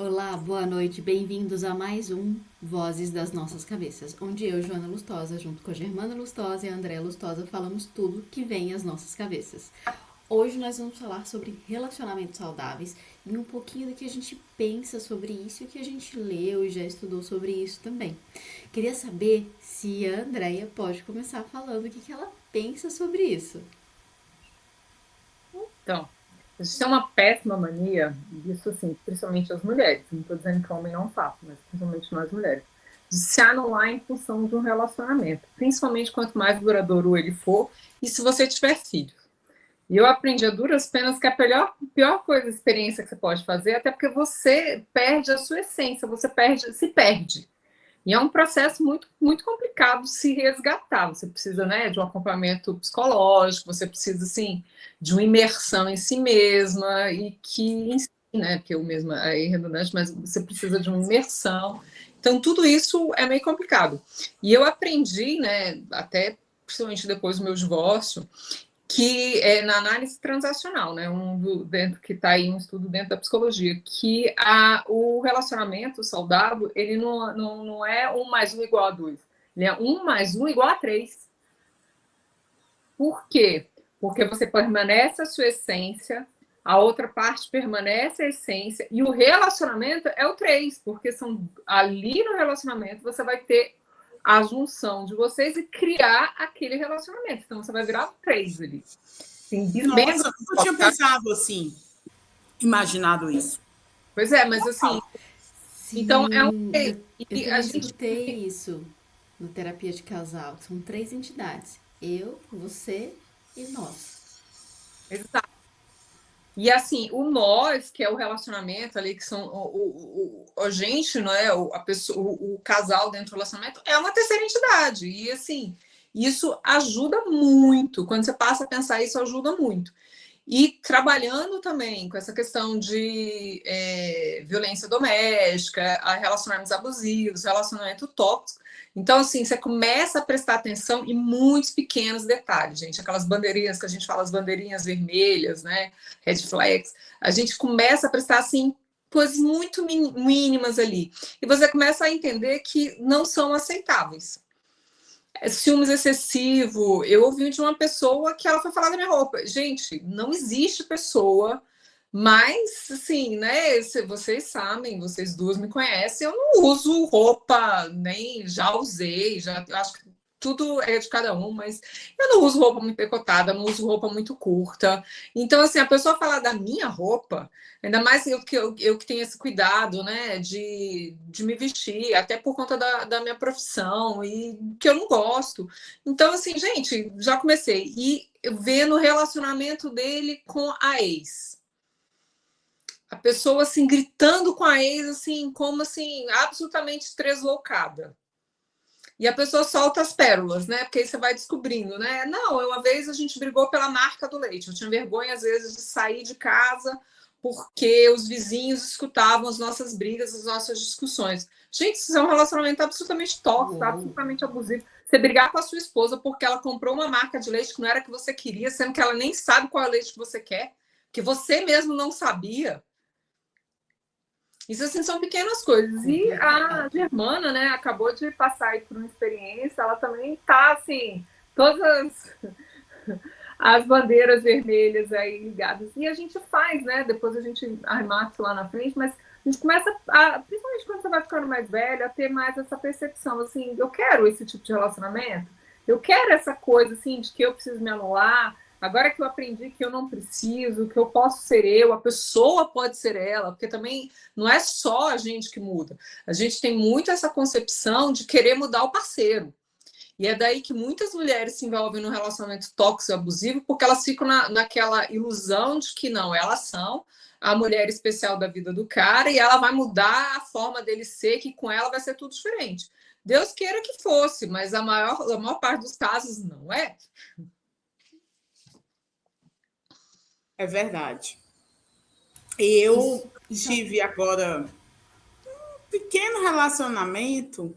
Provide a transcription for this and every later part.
Olá, boa noite, bem-vindos a mais um Vozes das Nossas Cabeças, onde eu, Joana Lustosa, junto com a Germana Lustosa e a Andréa Lustosa, falamos tudo que vem às nossas cabeças. Hoje nós vamos falar sobre relacionamentos saudáveis e um pouquinho do que a gente pensa sobre isso e o que a gente leu e já estudou sobre isso também. Queria saber se a Andréia pode começar falando o que ela pensa sobre isso. Então, isso é uma péssima mania, isso assim, principalmente as mulheres, não estou dizendo que o homem não faça, mas principalmente nós mulheres, de se anular em função de um relacionamento, principalmente quanto mais duradouro ele for, e se você tiver filhos. E eu aprendi a duras penas que a pior coisa, experiência que você pode fazer, até porque você perde a sua essência, você se perde. E é um processo muito complicado se resgatar. Você precisa, né, de um acompanhamento psicológico, você precisa, assim, de uma imersão em si mesma e que, né, porque eu mesma é redundante, mas você precisa de uma imersão. Então, tudo isso é meio complicado. E eu aprendi, né, até principalmente depois do meu divórcio, que é na análise transacional, né, dentro que está aí um estudo dentro da psicologia, que o relacionamento saudável ele não é 1 mais 1 igual a 2, ele é 1 mais 1 igual a 3. Por quê? Porque você permanece a sua essência, a outra parte permanece a essência, e o relacionamento é o 3, porque ali no relacionamento você vai ter a junção de vocês e criar aquele relacionamento. Então você vai virar 3 ali. Tem bem. Nossa, eu nunca tinha pensado assim, imaginado isso. Pois é, mas assim, então é um. Sim, eu E a também gente. escutei isso no terapia de casal. São três entidades: eu, você e nós. Exato. E assim, o nós, que é o relacionamento ali, que são a gente, não é? A pessoa, o casal dentro do relacionamento, é uma terceira entidade. E assim, isso ajuda muito. Quando você passa a pensar isso, ajuda muito. E trabalhando também com essa questão de violência doméstica, relacionamentos abusivos, relacionamento tóxico. Então, assim, você começa a prestar atenção em muitos pequenos detalhes, gente. Aquelas bandeirinhas que a gente fala, as bandeirinhas vermelhas, né? Red flags. A gente começa a prestar, assim, coisas muito mínimas ali. E você começa a entender que não são aceitáveis. Ciúmes excessivo. Eu ouvi de uma pessoa que ela foi falar da minha roupa. Gente, não existe pessoa, mas assim, né? Vocês sabem, vocês duas me conhecem, eu não uso roupa, nem já usei, já acho que tudo é de cada um, mas eu não uso roupa muito decotada, não uso roupa muito curta. Então, assim, a pessoa falar da minha roupa, ainda mais eu que tenho esse cuidado, né, de me vestir, até por conta da minha profissão, e que eu não gosto. Então, assim, gente, já comecei. E vendo o relacionamento dele com a ex. A pessoa, assim, gritando com a ex, assim, como, assim, absolutamente tresloucada. E a pessoa solta as pérolas, né? Porque aí você vai descobrindo, né? Não, uma vez a gente brigou pela marca do leite. Eu tinha vergonha, às vezes, de sair de casa porque os vizinhos escutavam as nossas brigas, as nossas discussões. Gente, isso é um relacionamento absolutamente tóxico, Uou! absolutamente abusivo. Você brigar com a sua esposa porque ela comprou uma marca de leite que não era que você queria, sendo que ela nem sabe qual é o leite que você quer, que você mesmo não sabia. Isso, assim, são pequenas coisas. E a Complicado. Germana, né, acabou de passar aí por uma experiência, ela também está, assim, todas as bandeiras vermelhas aí ligadas. E a gente faz, né, depois a gente arremata isso lá na frente, mas a gente começa, principalmente quando você vai ficando mais velha, a ter mais essa percepção, assim, eu quero esse tipo de relacionamento, eu quero essa coisa, assim, de que eu preciso me anular, agora que eu aprendi que eu não preciso, que eu posso ser eu, a pessoa pode ser ela, porque também não é só a gente que muda. A gente tem muito essa concepção de querer mudar o parceiro. E é daí que muitas mulheres se envolvem num relacionamento tóxico e abusivo, porque elas ficam naquela ilusão de que não, elas são a mulher especial da vida do cara e ela vai mudar a forma dele ser, que com ela vai ser tudo diferente. Deus queira que fosse, mas a maior parte dos casos não é. É verdade. Eu Isso, então, tive agora um pequeno relacionamento,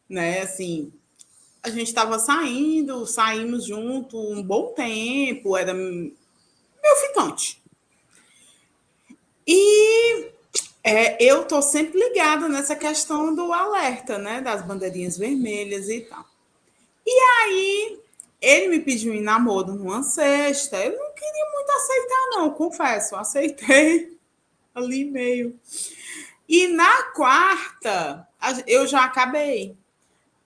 né? Assim, a gente estava saímos junto um bom tempo, era meu ficante. E Eu tô sempre ligada nessa questão do alerta, né? Das bandeirinhas vermelhas e tal. Aí ele me pediu em namoro numa sexta. Eu não queria muito aceitar, não, confesso. Aceitei ali meio. E na quarta, eu já acabei.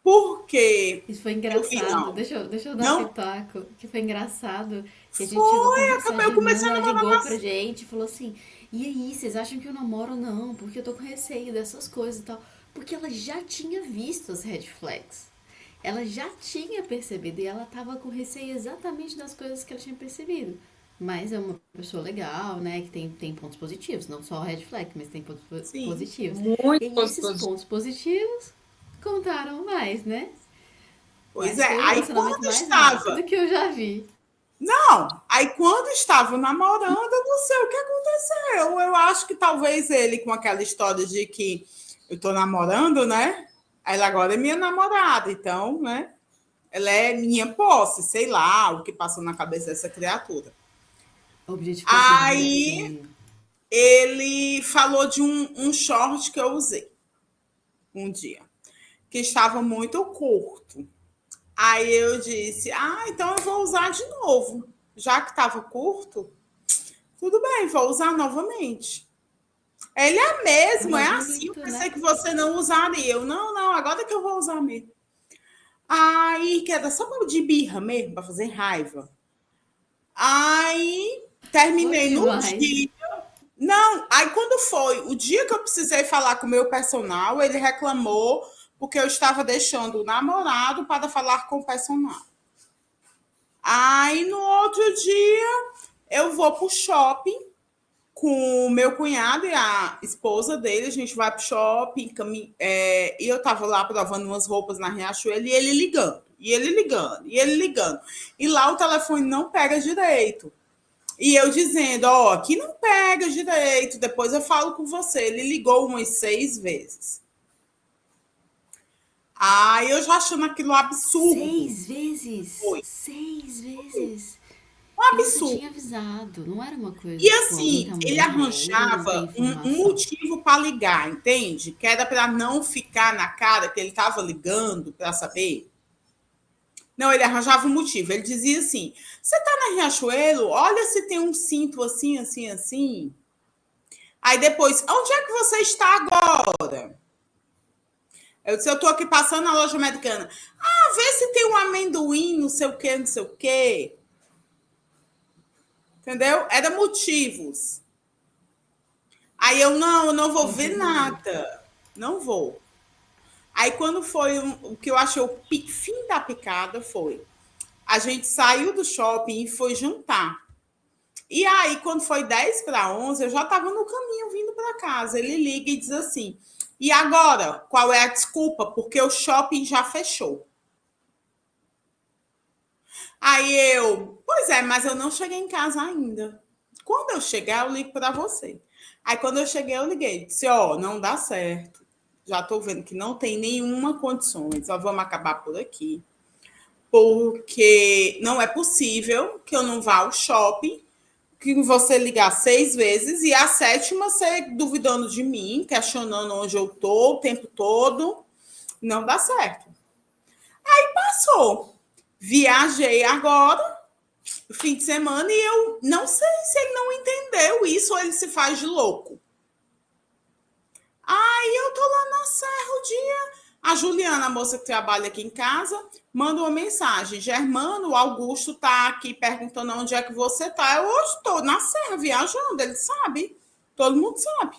Porque Isso foi eu vi, engraçado. não. Deixa eu dar Não pitaco. Que foi engraçado. Que a gente chegou a foi, conversar, a eu comecei a Germana namorar ligou pra na... gente e falou assim: e aí, vocês acham que eu namoro ou não? Porque eu tô com receio dessas coisas e tal. Porque ela já tinha visto as red flags. Ela já tinha percebido e ela tava com receio exatamente das coisas que ela tinha percebido. Mas é uma pessoa legal, né? Que tem pontos positivos, não só red flag, mas tem pontos Sim. positivos. E Muito aí, esses gostoso. pontos positivos contaram mais, né? Pois Mas é. foi o Aí relacionamento quando mais estava... rápido que eu já vi. Não, aí quando estava namorando, eu não sei o que aconteceu. Eu acho que talvez ele, com aquela história de que eu estou namorando, né? Ela agora é minha namorada, então, né? Ela é minha posse, sei lá o que passou na cabeça dessa criatura. Objetificação. Aí ele falou de um short que eu usei um dia, que estava muito curto. Aí eu disse, então eu vou usar de novo. Já que estava curto, tudo bem, vou usar novamente. Ele é mesmo, é assim. Eu Bonito, pensei né? que você não usaria. Eu, não, agora que eu vou usar mesmo. Aí, que era só de birra mesmo, para fazer raiva. Aí, Foi terminei no demais. dia. Não, aí quando foi o dia que eu precisei falar com o meu personal, ele reclamou porque eu estava deixando o namorado para falar com o personal. Aí, no outro dia, eu vou para o shopping com o meu cunhado e a esposa dele, a gente vai pro shopping, e eu tava lá provando umas roupas na Riachuelo, e ele ligando, e ele ligando, e ele ligando. E lá o telefone não pega direito. E eu dizendo, aqui não pega direito, depois eu falo com você. Ele ligou umas 6 vezes. Aí eu já achando aquilo absurdo. 6 vezes. Foi 6 vezes. um E você absurdo. tinha avisado. Não era uma coisa E tipo, alguém assim, tá ele morrendo, não tem arranjava um informação. motivo para ligar, entende? Que era para não ficar na cara que ele estava ligando para saber. Não, ele arranjava um motivo. Ele dizia assim: você está na Riachuelo? Olha se tem um cinto assim, assim, assim. Aí depois, onde é que você está agora? Eu disse: eu estou aqui passando na loja americana. Vê se tem um amendoim, não sei o quê, não sei o quê. Entendeu? Era motivos. Aí eu não vou ver Entendi. nada. Não vou. Aí quando foi o que eu achei o fim da picada foi, a gente saiu do shopping e foi jantar. E aí quando foi 10 para 11, eu já estava no caminho vindo para casa. Ele liga e diz assim: "E agora, qual é a desculpa? Porque o shopping já fechou". Aí pois é, mas eu não cheguei em casa ainda. Quando eu chegar, eu ligo para você. Aí quando eu cheguei, eu liguei, disse: não dá certo. Já estou vendo que não tem nenhuma condições. Só vamos acabar por aqui. Porque não é possível que eu não vá ao shopping, que você ligar 6 vezes e a sétima você duvidando de mim, questionando onde eu estou o tempo todo. Não dá certo. Aí passou. Viajei agora, fim de semana, e eu não sei se ele não entendeu isso ou ele se faz de louco. Aí eu tô lá na serra o dia. A Juliana, a moça que trabalha aqui em casa, manda uma mensagem: Germano, o Augusto tá aqui perguntando onde é que você tá. Eu hoje estou na serra viajando, ele sabe. Todo mundo sabe.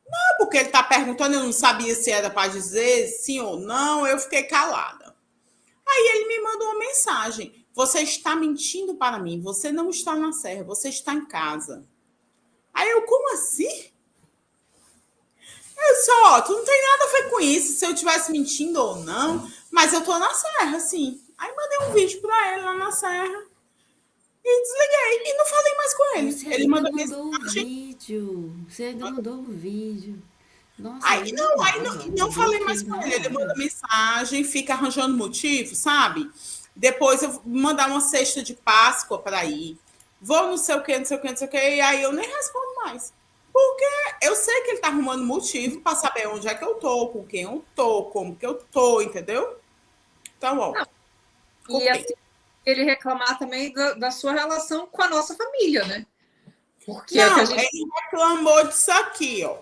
Não, porque ele tá perguntando, eu não sabia se era para dizer sim ou não, eu fiquei calada. Aí ele me mandou uma mensagem: você está mentindo para mim, você não está na serra, você está em casa. Aí eu, como assim? Eu só, tu não tem nada a ver com isso, se eu estivesse mentindo ou não, mas eu tô na serra, sim. Aí mandei um vídeo pra ele lá na serra e desliguei e não falei mais com ele. Você Ele ainda mandou mandou o mensagem. vídeo. Você ainda mandou o vídeo. Nossa, Aí aí não dava. não falei mais Bloqueio com na ele. Ele manda hora. mensagem, fica arranjando motivo, sabe? Depois eu vou mandar uma cesta de Páscoa para ir. Vou não sei o que, não sei o que, não sei o que, e aí eu nem respondo mais. Porque eu sei que ele tá arrumando motivo para saber onde é que eu tô, com quem eu tô, como que eu tô, entendeu? Então, ó, Não, e cortei. assim, ele reclamar também da sua relação com a nossa família, né? Porque é o que a Não, gente. ele reclamou disso aqui, ó.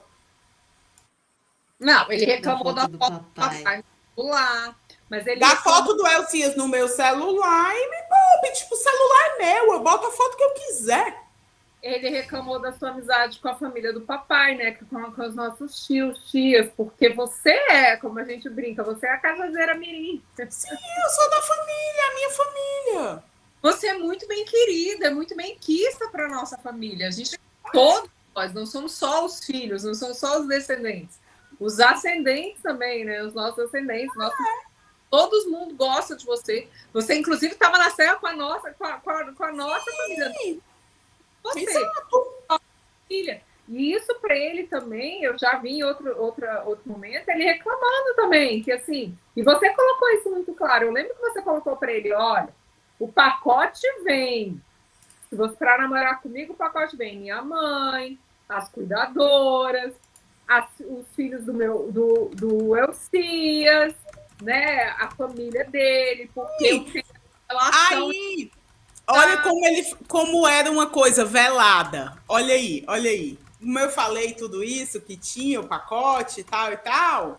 Não, ele Da reclamou foto da do foto do papai. papai no celular, mas ele Da reclamou. foto do Elcias no meu celular e me poupe, tipo, o celular é meu, eu boto a foto que eu quiser. Ele reclamou da sua amizade com a família do papai, né? Com os nossos tios, tias, porque você é, como a gente brinca, você é a cajazeira mirim. Sim, eu sou da família, a minha família. Você é muito bem querida, é muito bem quista para a nossa família. A gente, todos nós, não somos só os filhos, não somos só os descendentes. Os ascendentes também, né? Os nossos ascendentes, todo mundo gosta de você. Você, inclusive, estava na serra com a nossa, com a nossa família. Você, Exato. filha. E isso para ele também, eu já vi em outro momento, ele reclamando também, que assim, e você colocou isso muito claro. Eu lembro que você colocou para ele: olha, o pacote vem. Se você para namorar comigo, o pacote vem minha mãe, as cuidadoras, os filhos do Elcias, né? A família dele, porque eu tenho relação. Aí, olha como era uma coisa velada. Olha aí, olha aí. Como eu falei tudo isso, que tinha o pacote e tal e tal,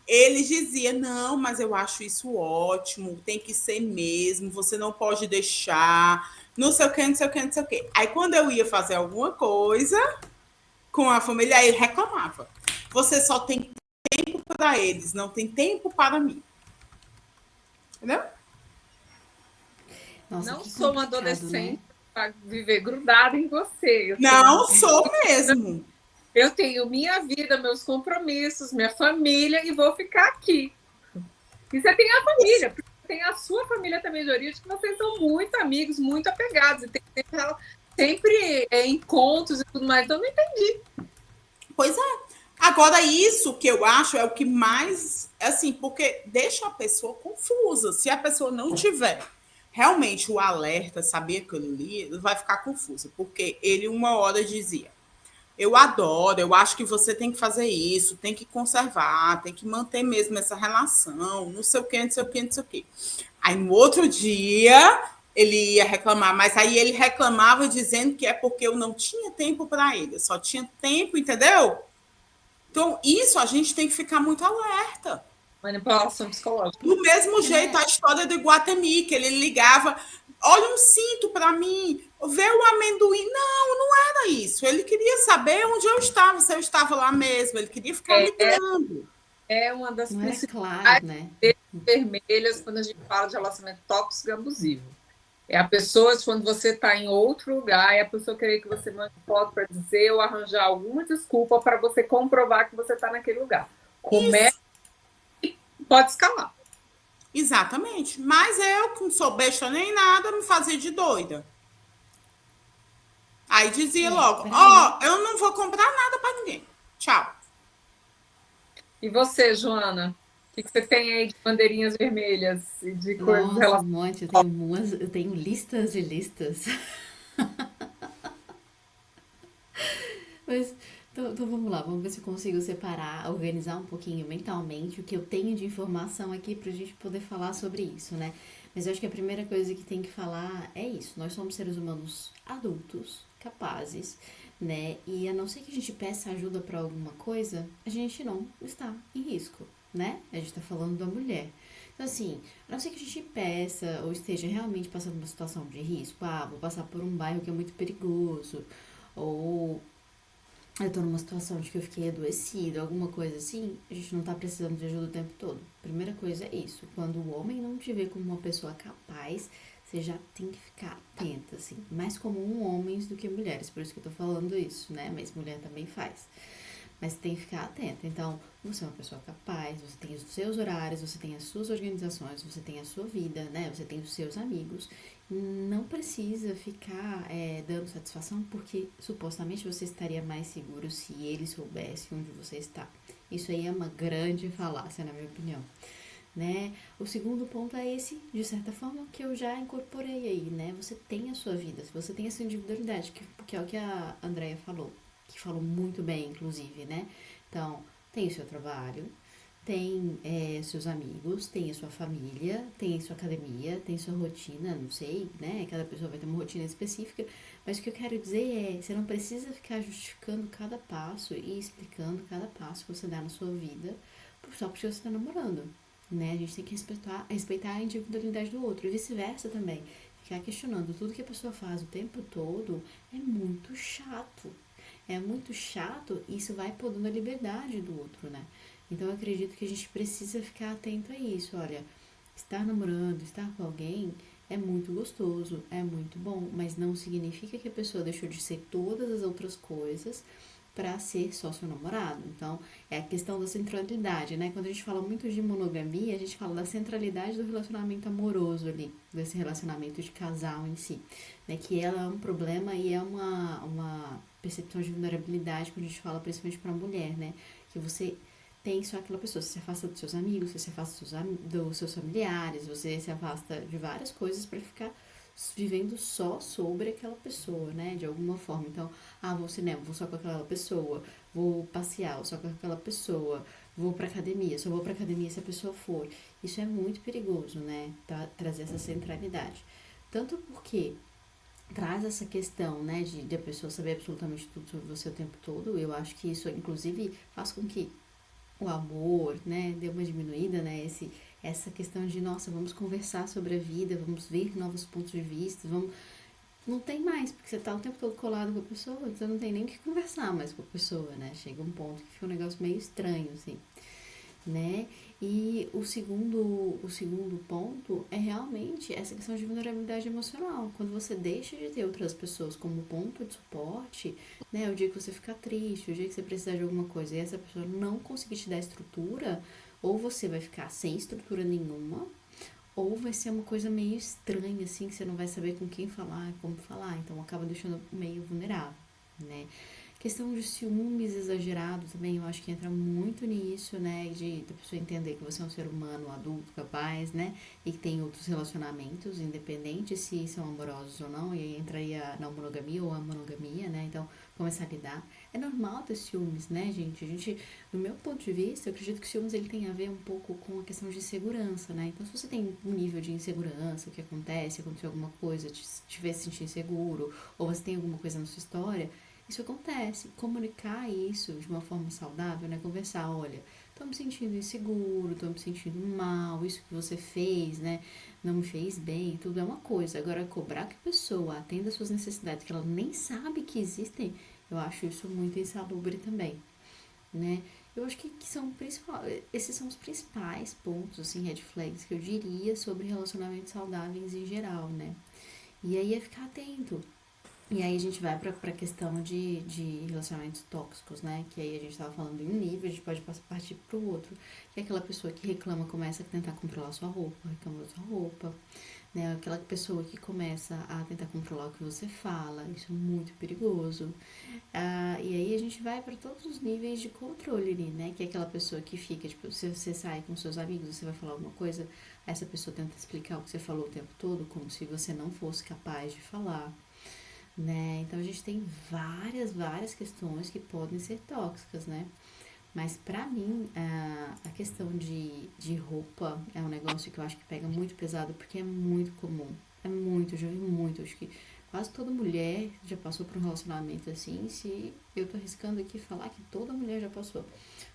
eles diziam, não, mas eu acho isso ótimo, tem que ser mesmo, você não pode deixar, não sei o que, não sei o que, não sei o que. Aí quando eu ia fazer alguma coisa com a família, aí ele reclamava. Você só tem tempo para eles, não tem tempo para mim. Entendeu? Nossa, Não que sou uma complicado, né? adolescente para viver grudada em você. Não sou mesmo. Eu tenho minha vida, meus compromissos, minha família e vou ficar aqui. E você tem a família, porque tem a sua família também de origem, que vocês são muito amigos, muito apegados, e tem sempre encontros e tudo mais. Então, não entendi. Pois é. Agora, isso que eu acho é o que mais, assim, porque deixa a pessoa confusa. Se a pessoa não tiver realmente o alerta, saber aquilo ali, vai ficar confusa. Porque ele, uma hora, dizia: eu adoro, eu acho que você tem que fazer isso, tem que conservar, tem que manter mesmo essa relação, não sei o quê, não sei o quê, não sei o quê. Aí, no outro dia, ele ia reclamar, mas aí ele reclamava dizendo que é porque eu não tinha tempo para ele, eu só tinha tempo, entendeu? Então, isso a gente tem que ficar muito alerta. Manipulação psicológica. Do mesmo jeito, É, a história do Iguatemi, que ele ligava, olha um cinto para mim, vê o amendoim. Não, não era isso. Ele queria saber onde eu estava, se eu estava lá mesmo. Ele queria ficar ligando. É uma das não era principais claro, né? vermelhas quando a gente fala de relacionamento tóxico e abusivo. É a pessoa, quando você está em outro lugar, é a pessoa querer que você mande foto para dizer ou arranjar alguma desculpa para você comprovar que você está naquele lugar. Começa e pode escalar. Exatamente. Mas eu, que não sou besta nem nada, me fazia de doida. Aí dizia logo: Pra mim, ó, eu não vou comprar nada para ninguém. Tchau. E você, Joana? O que você tem aí de bandeirinhas vermelhas e de coisas nossa, um relacionadas? monte, eu tenho listas e listas. Mas, então vamos lá, vamos ver se eu consigo separar, organizar um pouquinho mentalmente o que eu tenho de informação aqui pra gente poder falar sobre isso, né? Mas eu acho que a primeira coisa que tem que falar é isso. Nós somos seres humanos adultos, capazes, né? E a não ser que a gente peça ajuda pra alguma coisa, a gente não está em risco, né? A gente tá falando da mulher. Então, assim, a não ser que a gente peça ou esteja realmente passando uma situação de risco, vou passar por um bairro que é muito perigoso, ou eu tô numa situação de que eu fiquei adoecida, alguma coisa assim, a gente não tá precisando de ajuda o tempo todo. Primeira coisa é isso. Quando o homem não te vê como uma pessoa capaz, você já tem que ficar atenta, assim. Mais comum homens do que mulheres, por isso que eu tô falando isso, né? Mas mulher também faz. Mas tem que ficar atenta. Então, você é uma pessoa capaz, você tem os seus horários, você tem as suas organizações, você tem a sua vida, né? Você tem os seus amigos. Não precisa ficar dando satisfação porque supostamente você estaria mais seguro se ele soubesse onde você está. Isso aí é uma grande falácia, na minha opinião. Né? O segundo ponto é esse, de certa forma, que eu já incorporei aí, né? Você tem a sua vida, você tem a sua individualidade, que é o que a Andrea falou. que falou muito bem, inclusive, né? Então, tem o seu trabalho, tem seus amigos, tem a sua família, tem a sua academia, tem sua rotina, não sei, né? Cada pessoa vai ter uma rotina específica, mas o que eu quero dizer é, você não precisa ficar justificando cada passo e explicando cada passo que você dá na sua vida só porque você está namorando, né? A gente tem que respeitar a individualidade do outro e vice-versa também. Ficar questionando tudo que a pessoa faz o tempo todo é muito chato. É muito chato e isso vai podando a liberdade do outro, né? Então eu acredito que a gente precisa ficar atento a isso. Olha, estar namorando, estar com alguém é muito gostoso, é muito bom, mas não significa que a pessoa deixou de ser todas as outras coisas para ser só seu namorado. Então, é a questão da centralidade, né? Quando a gente fala muito de monogamia, a gente fala da centralidade do relacionamento amoroso ali, desse relacionamento de casal em si, né? Que ela é um problema e é uma percepção de vulnerabilidade quando a gente fala principalmente para mulher, né? Que você tem só aquela pessoa, você se afasta dos seus amigos, você se afasta dos seus familiares, você se afasta de várias coisas para ficar vivendo só sobre aquela pessoa, né? De alguma forma. Então, vou ao cinema, vou só com aquela pessoa, vou passear, só com aquela pessoa, vou pra academia, só vou pra academia se a pessoa for. Isso é muito perigoso, né? Trazer essa centralidade. Tanto porque traz essa questão, né, de a pessoa saber absolutamente tudo sobre você o tempo todo. Eu acho que isso, inclusive, faz com que o amor, né, deu uma diminuída, né, essa questão de, nossa, vamos conversar sobre a vida, vamos ver novos pontos de vista, não tem mais, porque você tá o tempo todo colado com a pessoa, você não tem nem o que conversar mais com a pessoa, né, chega um ponto que fica um negócio meio estranho, assim, né, e o segundo ponto é realmente essa questão de vulnerabilidade emocional, quando você deixa de ter outras pessoas como ponto de suporte, né, o dia que você ficar triste, o dia que você precisar de alguma coisa e essa pessoa não conseguir te dar estrutura, ou você vai ficar sem estrutura nenhuma, ou vai ser uma coisa meio estranha, assim, que você não vai saber com quem falar, como falar, então acaba deixando meio vulnerável, né? Questão de ciúmes exagerado também, eu acho que entra muito nisso, né? De da pessoa entender que você é um ser humano adulto, capaz, né? E que tem outros relacionamentos, independente se são amorosos ou não, e aí entraria na monogamia ou a monogamia, né? Então, começar a lidar. É normal ter ciúmes, né, gente? Do meu ponto de vista, eu acredito que ciúmes ele tem a ver um pouco com a questão de insegurança, né? Então, se você tem um nível de insegurança, o que aconteceu alguma coisa, te fez se sentir inseguro, ou você tem alguma coisa na sua história, isso acontece. Comunicar isso de uma forma saudável, né? Conversar, olha, tô me sentindo inseguro, tô me sentindo mal, isso que você fez, né? Não me fez bem, tudo é uma coisa. Agora, cobrar que a pessoa atenda às suas necessidades, que ela nem sabe que existem, eu acho isso muito insalubre também, né? Eu acho que esses são os principais pontos, assim, red flags que eu diria sobre relacionamentos saudáveis em geral, né? E aí é ficar atento. E aí a gente vai pra questão de relacionamentos tóxicos, né? Que aí a gente tava falando em um nível, a gente pode partir pro outro. Que é aquela pessoa que reclama, começa a tentar controlar sua roupa, reclama da sua roupa, né? Aquela pessoa que começa a tentar controlar o que você fala, isso é muito perigoso. E aí a gente vai para todos os níveis de controle ali, né? Que é aquela pessoa que fica, tipo, se você sai com seus amigos, você vai falar alguma coisa, essa pessoa tenta explicar o que você falou o tempo todo, como se você não fosse capaz de falar, né? Então a gente tem várias questões que podem ser tóxicas, né? Mas pra mim, a questão de roupa é um negócio que eu acho que pega muito pesado, porque é muito comum. É muito, eu já vi muito. Acho que quase toda mulher já passou por um relacionamento assim. Se eu tô arriscando aqui falar que toda mulher já passou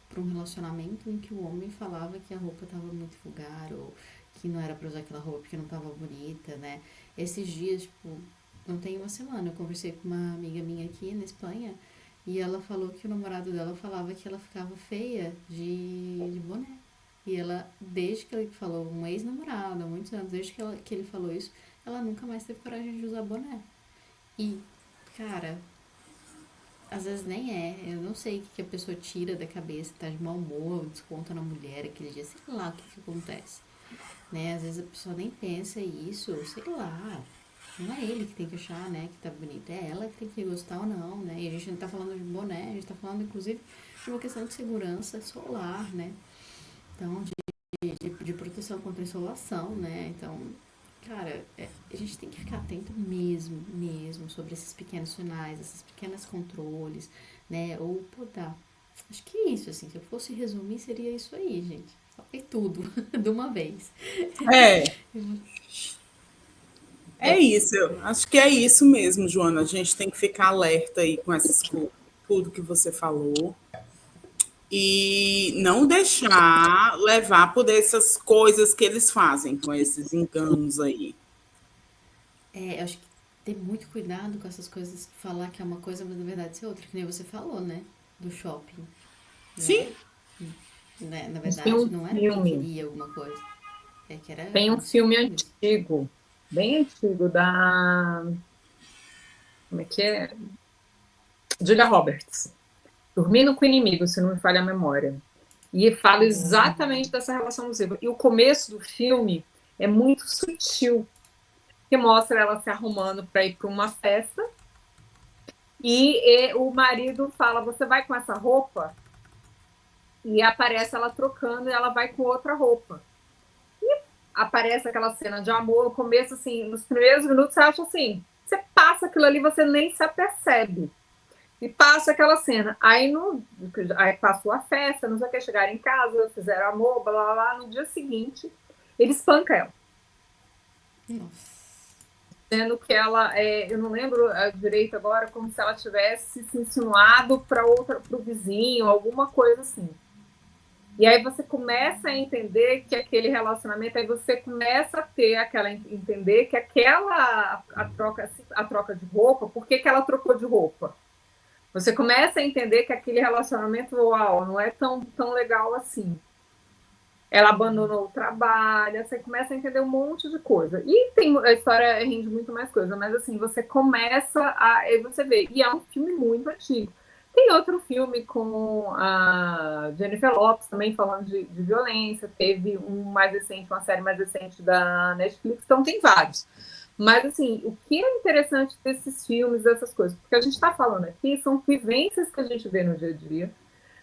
por um relacionamento em que o homem falava que a roupa tava muito vulgar, ou que não era pra usar aquela roupa porque não tava bonita, né? Esses dias, tipo, não tem uma semana, eu conversei com uma amiga minha aqui na Espanha e ela falou que o namorado dela falava que ela ficava feia de boné. E ela, desde que ele falou, um ex-namorado, há muitos anos, desde que ele falou isso, ela nunca mais teve coragem de usar boné. E, cara, às vezes nem é. Eu não sei o que a pessoa tira da cabeça, tá de mau humor, desconta na mulher aquele dia, sei lá o que acontece. Né? Às vezes a pessoa nem pensa isso, sei lá. Não é ele que tem que achar, né, que tá bonito, é ela que tem que gostar ou não, né? E a gente não tá falando de boné, a gente tá falando, inclusive, de uma questão de segurança solar, né? Então, de proteção contra insolação, né? Então, cara, a gente tem que ficar atento mesmo sobre esses pequenos sinais, esses pequenos controles, né? Ou podar. Acho que é isso, assim. Se eu fosse resumir, seria isso aí, gente. Falei tudo de uma vez. É, é É, isso. Eu acho que é isso mesmo, Joana. A gente tem que ficar alerta aí com essas tudo que você falou e não deixar levar por essas coisas que eles fazem com esses enganos aí. eu acho que ter muito cuidado com essas coisas, falar que é uma coisa, mas na verdade ser outra, que nem você falou, né? Do shopping, Sim, né? Né? Na Mas tem verdade, um não era porque filme, queria alguma coisa, é que era tem um um filme ciúmes. antigo, bem antigo, da. Como é que é? Julia Roberts. Dormindo com o Inimigo, se não me falha a memória. E fala exatamente dessa relação abusiva. E o começo do filme é muito sutil, que mostra ela se arrumando para ir para uma festa e o marido fala: "Você vai com essa roupa?" E aparece ela trocando e ela vai com outra roupa. Aparece aquela cena de amor, no começo, assim, nos primeiros minutos você acha assim, você passa aquilo ali, você nem se apercebe. E passa aquela cena. Aí passou a festa, não sei o que, chegaram em casa, fizeram amor, blá blá blá. No dia seguinte, ele espanca ela. Nossa. Sendo que ela, eu não lembro direito agora, como se ela tivesse se insinuado para o vizinho, alguma coisa assim. E aí você começa a entender que aquele relacionamento, aí você começa a ter entender que a troca de roupa, por que ela trocou de roupa? Você começa a entender que aquele relacionamento, uau, não é tão legal assim. Ela abandonou o trabalho, você começa a entender um monte de coisa. E a história rende muito mais coisa, mas assim, você começa a. Você vê, e é um filme muito antigo. Tem outro filme com a Jennifer Lopez também falando de violência. Teve um mais recente, uma série mais recente da Netflix, então tem vários. Mas, assim, o que é interessante desses filmes, dessas coisas, porque a gente está falando aqui, são vivências que a gente vê no dia a dia,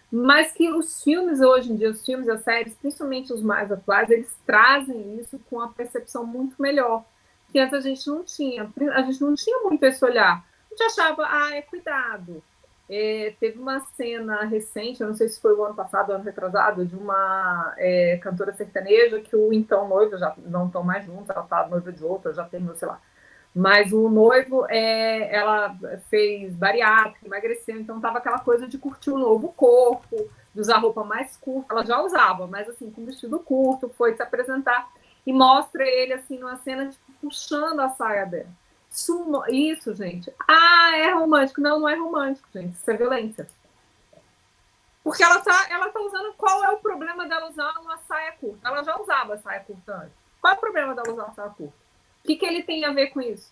mas que os filmes hoje em dia, os filmes e as séries, principalmente os mais atuais, eles trazem isso com uma percepção muito melhor, que antes a gente não tinha. A gente não tinha muito esse olhar. A gente achava, é cuidado. Teve uma cena recente, eu não sei se foi o ano passado, o ano retrasado, de uma cantora sertaneja que o então noivo, já não estão mais juntos, ela está noiva de outra, já terminou, sei lá. Mas o noivo, ela fez bariátrica, emagreceu, então tava aquela coisa de curtir o novo corpo, de usar roupa mais curta. Ela já usava, mas assim, com vestido curto, foi se apresentar e mostra ele assim numa cena tipo, puxando a saia dela. Isso, gente. É romântico. Não, não é romântico, gente. Isso é violência. Porque ela tá usando. Qual é o problema dela usar uma saia curta? Ela já usava saia curta antes. Qual é o problema dela usar uma saia curta? O que ele tem a ver com isso?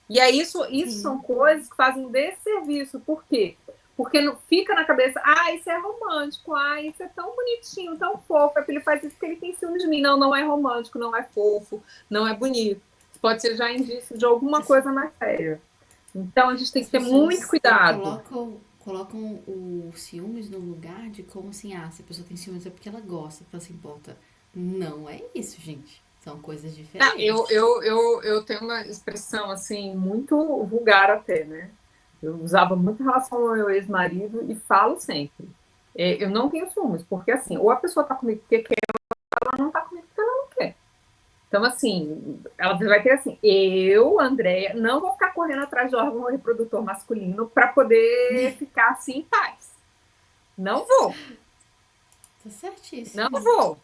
E aí isso são coisas que fazem desserviço. Por quê? Porque não fica na cabeça, isso é romântico, isso é tão bonitinho, tão fofo, é porque ele faz isso porque ele tem ciúme de mim. Não, não é romântico, não é fofo, não é bonito. Pode ser já indício de alguma coisa mais séria. Então a gente tem As que ter muito pessoas cuidado. colocam o ciúmes no lugar de como assim, se a pessoa tem ciúmes é porque ela gosta, então assim, volta. Não é isso, gente. São coisas diferentes. Eu tenho uma expressão assim, muito vulgar até, né? Eu usava muito em relação ao meu ex-marido e falo sempre. Eu não tenho ciúmes, porque assim, ou a pessoa tá comigo porque quer, ou ela não tá comigo porque ela não quer. Então, assim, ela vai ter assim, eu, Andréia, não vou ficar correndo atrás de órgão reprodutor masculino para poder ficar assim em paz. Não vou, Tá não certíssimo. vou.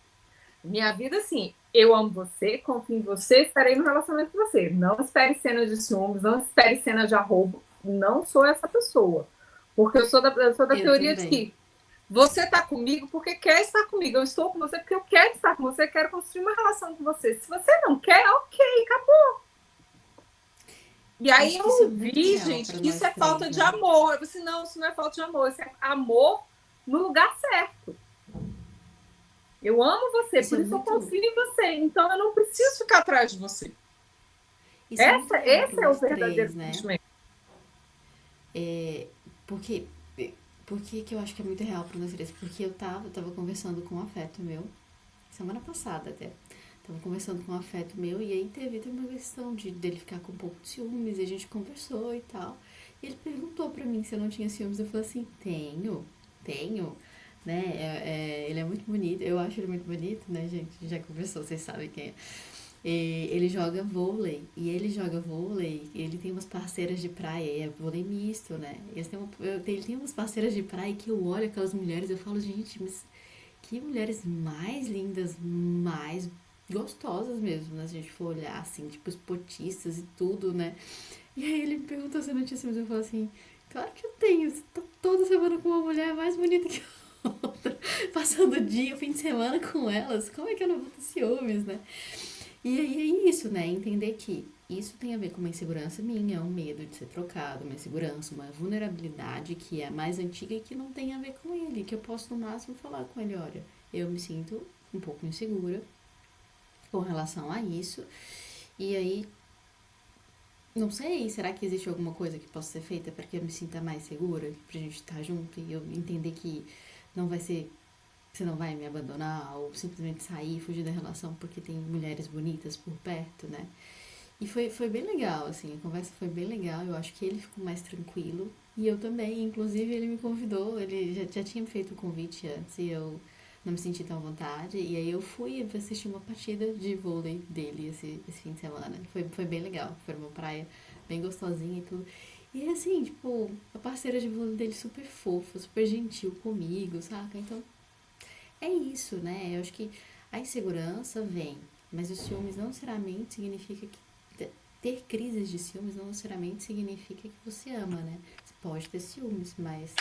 Minha vida, assim, eu amo você, confio em você, estarei no relacionamento com você. Não espere cena de ciúmes, não espere cena de arrobo. Não sou essa pessoa. Porque eu sou da Eu teoria de também. que você está comigo porque quer estar comigo. Eu estou com você porque eu quero estar com você, quero construir uma relação com você. Se você não quer, ok, acabou. E aí Acho que isso é eu muito vi, real gente, para que isso nós é falta três, de né? amor. Eu disse, não, isso não é falta de amor, isso é amor no lugar certo. Eu amo você, Isso por é isso eu muito, confio em você. Então eu não preciso ficar atrás de você. isso é muito real para Esse é o nós verdadeiro três, né? sentimento. Porque por que eu acho que é muito real para nós três? Porque eu tava conversando com um afeto meu, semana passada até. Tava conversando com um afeto meu e aí teve uma questão dele ficar com um pouco de ciúmes e a gente conversou e tal. E ele perguntou pra mim se eu não tinha ciúmes. Eu falei assim, tenho, né? Ele é muito bonito, eu acho ele muito bonito, né, gente? Já conversou, vocês sabem quem é. Ele joga vôlei, ele tem umas parceiras de praia, é vôlei misto, né? Ele tem umas parceiras de praia que eu olho aquelas mulheres, eu falo, gente, mas que mulheres mais lindas, mais gostosas mesmo, né? Se a gente for olhar, assim, tipo, esportistas e tudo, né? E aí ele me perguntou se eu não tinha ciúmes, eu falo assim, claro que eu tenho, você tá toda semana com uma mulher mais bonita que a outra, passando o dia, o fim de semana com elas, como é que eu não vou ter ciúmes, né? E aí é isso, né? Entender que isso tem a ver com uma insegurança minha, um medo de ser trocado, uma insegurança, uma vulnerabilidade que é mais antiga e que não tem a ver com ele, que eu posso no máximo falar com ele, olha, eu me sinto um pouco insegura com relação a isso, e aí, não sei, será que existe alguma coisa que possa ser feita para que eu me sinta mais segura, pra gente estar junto e eu entender que não vai ser você não vai me abandonar ou simplesmente sair, fugir da relação porque tem mulheres bonitas por perto, né? E foi bem legal, assim, a conversa foi bem legal, eu acho que ele ficou mais tranquilo e eu também, inclusive ele me convidou, ele já tinha me feito o convite antes e eu não me senti tão à vontade, e aí eu fui assistir uma partida de vôlei dele esse fim de semana, foi bem legal, foi uma praia bem gostosinha e tudo. E assim, tipo, a parceira de vôlei dele super fofa, super gentil comigo, saca? Então é isso, né? Eu acho que a insegurança vem, mas o ciúmes não necessariamente significa que. Ter crises de ciúmes não necessariamente significa que você ama, né? Você pode ter ciúmes, mas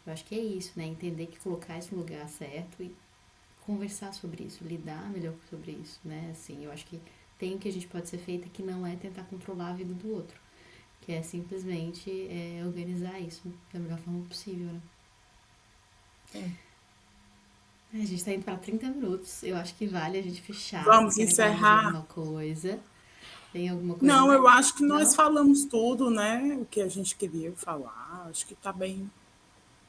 eu acho que é isso, né? Entender que colocar isso no lugar certo e conversar sobre isso, lidar melhor sobre isso, né? Assim, eu acho que tem o que a gente pode ser feito que não é tentar controlar a vida do outro, que é simplesmente organizar isso da melhor forma possível, né? A gente tá indo para 30 minutos. Eu acho que vale a gente fechar. Vamos Vocês querem falar mais encerrar. alguma coisa? Tem alguma coisa Não, mais? eu acho que nós Não? falamos tudo, né? O que a gente queria falar. Acho que tá bem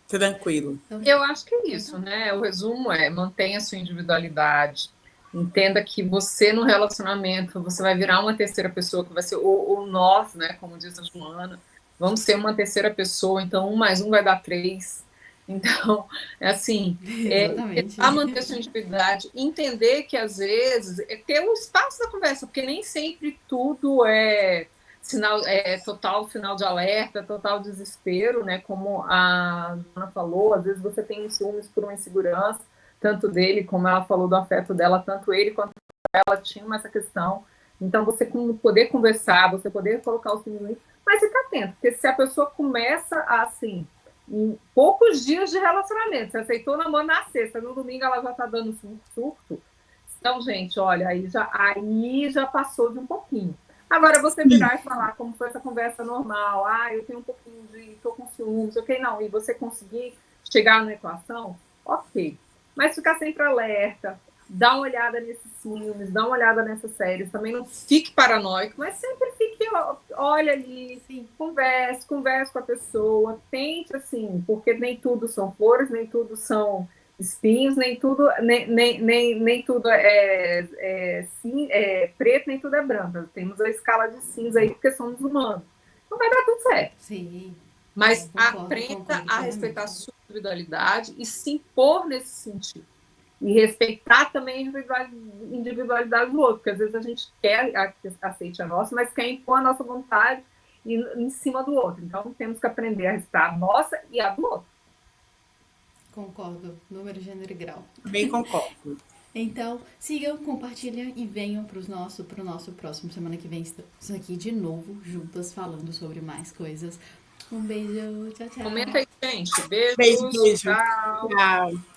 tranquilo. Então, Eu acho que é então isso, tá. né? O resumo é mantenha a sua individualidade, entenda que você no relacionamento você vai virar uma terceira pessoa, que vai ser o nós, né? Como diz a Joana, vamos ser uma terceira pessoa, então 1 mais 1 vai dar 3. Então, é assim, Exatamente. tentar manter a sua individualidade, entender que às vezes é ter um espaço da conversa, porque nem sempre tudo é sinal, total sinal de alerta, total desespero, né? Como a Joana falou, às vezes você tem ciúmes por uma insegurança, tanto dele, como ela falou do afeto dela, tanto ele quanto ela tinham essa questão. Então, você poder conversar, você poder colocar os limites, mas ficar atento, porque se a pessoa começa a, assim, em poucos dias de relacionamento, você aceitou o namoro na sexta, no domingo ela já está dando um surto, então, gente, olha, aí já passou de um pouquinho. Agora, você virar e falar como foi essa conversa normal, eu tenho um pouquinho tô com ciúmes, ok, não, e você conseguir chegar na equação, ok. Mas ficar sempre alerta, dá uma olhada nesses filmes, dá uma olhada nessas séries, também não fique paranoico, mas sempre fique, olha ali, Sim. converse com a pessoa, tente assim, porque nem tudo são flores, nem tudo são espinhos, nem tudo, nem tudo é preto, nem tudo é branco. Temos a escala de cinza aí, porque somos humanos. Não vai dar tudo certo. Sim. Mas Concordo aprenda a respeitar a plenamente. sua individualidade e se impor nesse sentido. E respeitar também a individualidade do outro, porque às vezes a gente quer que aceite a nossa, mas quer impor a nossa vontade em cima do outro. Então temos que aprender a respeitar a nossa e a do outro. Concordo. Número, gênero e grau. Bem concordo. Então, sigam, compartilhem e venham pro nosso próximo semana que vem. Estamos aqui de novo, juntas, falando sobre mais coisas. Um beijo. Tchau, tchau. Comenta aí, gente. Beijos. Beijo, beijo. Tchau. Tchau.